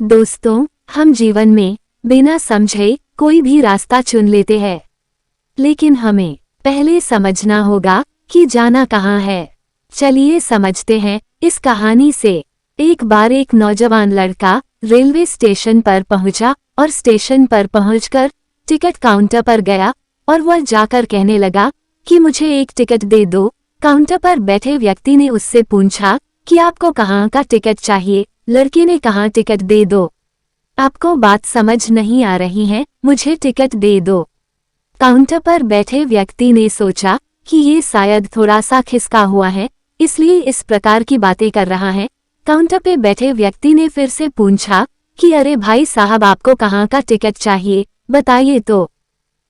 दोस्तों, हम जीवन में बिना समझे कोई भी रास्ता चुन लेते हैं, लेकिन हमें पहले समझना होगा कि जाना कहाँ है। चलिए समझते हैं इस कहानी से। एक बार एक नौजवान लड़का रेलवे स्टेशन पर पहुंचा और स्टेशन पर पहुंचकर टिकट काउंटर पर गया और वह जाकर कहने लगा कि मुझे एक टिकट दे दो। काउंटर पर बैठे व्यक्ति ने उससे पूछा कि आपको कहाँ का टिकट चाहिए। लड़के ने कहा टिकट दे दो। आपको बात समझ नहीं आ रही है, मुझे टिकट दे दो। काउंटर पर बैठे व्यक्ति ने सोचा कि ये शायद थोड़ा सा खिसका हुआ है, इसलिए इस प्रकार की बातें कर रहा है। काउंटर पे बैठे व्यक्ति ने फिर से पूछा कि अरे भाई साहब, आपको कहाँ का टिकट चाहिए, बताइए तो।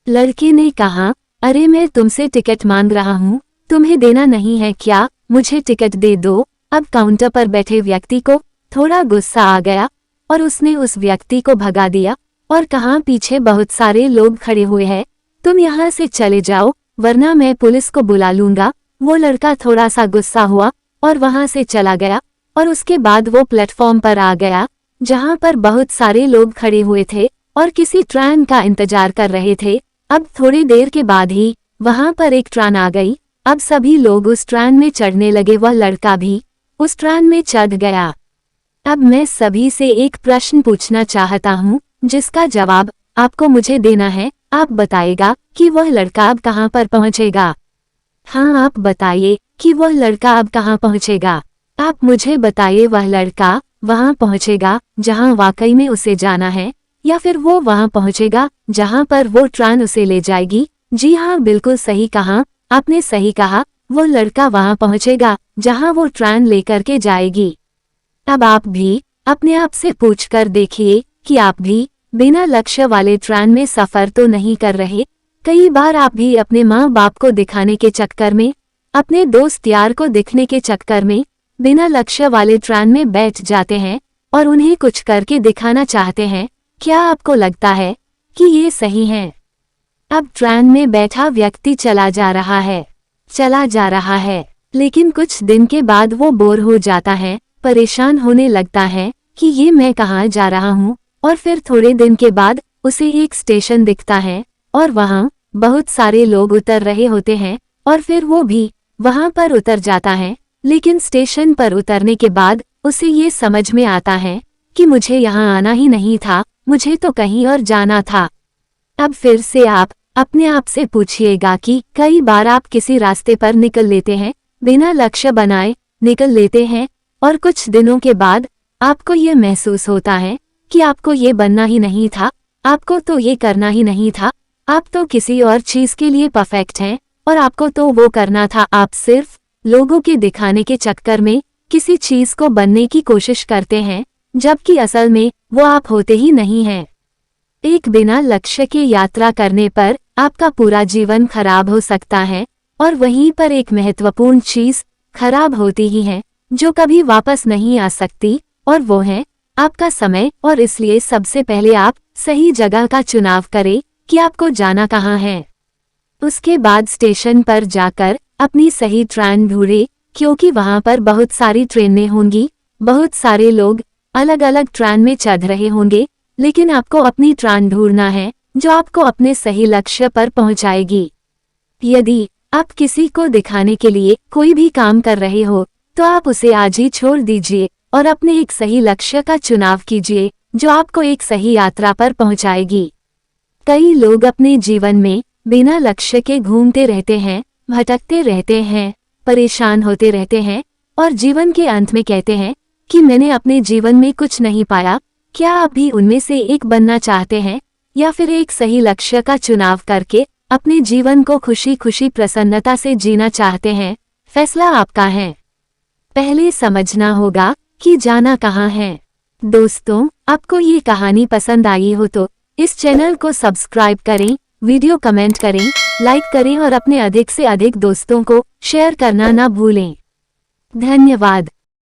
लड़के ने कहा, अरे मैं तुमसे टिकट मांग रहा हूँ, तुम्हें देना नहीं है क्या? मुझे टिकट दे दो। अब काउंटर पर बैठे व्यक्ति को थोड़ा गुस्सा आ गया और उसने उस व्यक्ति को भगा दिया और कहा, पीछे बहुत सारे लोग खड़े हुए हैं, तुम यहाँ से चले जाओ वरना मैं पुलिस को बुला लूंगा। वो लड़का थोड़ा सा गुस्सा हुआ और वहां से चला गया और उसके बाद वो प्लेटफॉर्म पर आ गया जहां पर बहुत सारे लोग खड़े हुए थे और किसी ट्रेन का इंतजार कर रहे थे। अब थोड़ी देर के बाद ही वहां पर एक ट्रेन आ गई। अब सभी लोग उस ट्रेन में चढ़ने लगे, वह लड़का भी उस ट्रेन में चढ़ गया। अब मैं सभी से एक प्रश्न पूछना चाहता हूँ जिसका जवाब आपको मुझे देना है। आप बताइएगा कि वह लड़का अब कहाँ पर पहुँचेगा। हाँ, आप बताइए कि वह लड़का अब कहाँ पहुँचेगा। आप मुझे बताइए, वह लड़का वहाँ पहुँचेगा जहाँ वाकई में उसे जाना है, या फिर वो वहाँ पहुँचेगा जहाँ पर वो ट्रेन उसे ले जाएगी। जी हाँ, बिल्कुल सही कहा आपने, सही कहा। वो लड़का वहाँ पहुँचेगा जहाँ वो ट्रेन लेकर के जाएगी। अब आप भी अपने आप से पूछकर देखिए कि आप भी बिना लक्ष्य वाले ट्रेन में सफर तो नहीं कर रहे। कई बार आप भी अपने माँ बाप को दिखाने के चक्कर में, अपने दोस्त यार को दिखने के चक्कर में बिना लक्ष्य वाले ट्रेन में बैठ जाते हैं और उन्हें कुछ करके दिखाना चाहते हैं। क्या आपको लगता है कि ये सही है? अब ट्रेन में बैठा व्यक्ति चला जा रहा है, लेकिन कुछ दिन के बाद वो बोर हो जाता है, परेशान होने लगता है कि ये मैं कहाँ जा रहा हूँ। और फिर थोड़े दिन के बाद उसे एक स्टेशन दिखता है और वहाँ बहुत सारे लोग उतर रहे होते हैं और फिर वो भी वहाँ पर उतर जाता है। लेकिन स्टेशन पर उतरने के बाद उसे ये समझ में आता है कि मुझे यहाँ आना ही नहीं था, मुझे तो कहीं और जाना था। अब फिर से आप अपने आप से पूछिएगा कि कई बार आप किसी रास्ते पर निकल लेते हैं, बिना लक्ष्य बनाए निकल लेते हैं और कुछ दिनों के बाद आपको ये महसूस होता है कि आपको ये बनना ही नहीं था, आपको तो ये करना ही नहीं था, आप तो किसी और चीज के लिए परफेक्ट हैं और आपको तो वो करना था। आप सिर्फ लोगों के दिखाने के चक्कर में किसी चीज को बनने की कोशिश करते हैं, जबकि असल में वो आप होते ही नहीं हैं। एक बिना लक्ष्य के यात्रा करने पर आपका पूरा जीवन खराब हो सकता है और वहीं पर एक महत्वपूर्ण चीज खराब होती ही है जो कभी वापस नहीं आ सकती, और वो है आपका समय। और इसलिए सबसे पहले आप सही जगह का चुनाव करें कि आपको जाना कहाँ है। उसके बाद स्टेशन पर जाकर अपनी सही ट्रेन ढूंढें, क्योंकि वहां पर बहुत सारी ट्रेनें होंगी, बहुत सारे लोग अलग अलग ट्रेन में चढ़ रहे होंगे, लेकिन आपको अपनी ट्रेन ढूंढना है जो आपको अपने सही लक्ष्य पर पहुंचाएगी। यदि आप किसी को दिखाने के लिए कोई भी काम कर रहे हो तो आप उसे आज ही छोड़ दीजिए और अपने एक सही लक्ष्य का चुनाव कीजिए जो आपको एक सही यात्रा पर पहुंचाएगी। कई लोग अपने जीवन में बिना लक्ष्य के घूमते रहते हैं, भटकते रहते हैं, परेशान होते रहते हैं और जीवन के अंत में कहते हैं कि मैंने अपने जीवन में कुछ नहीं पाया। क्या आप भी उनमें से एक बनना चाहते हैं, या फिर एक सही लक्ष्य का चुनाव करके अपने जीवन को खुशी खुशी प्रसन्नता से जीना चाहते हैं? फैसला आपका है। पहले समझना होगा कि जाना कहाँ है। दोस्तों, आपको ये कहानी पसंद आई हो तो इस चैनल को सब्सक्राइब करें, वीडियो कमेंट करें, लाइक करें और अपने अधिक से अधिक दोस्तों को शेयर करना ना भूलें। धन्यवाद।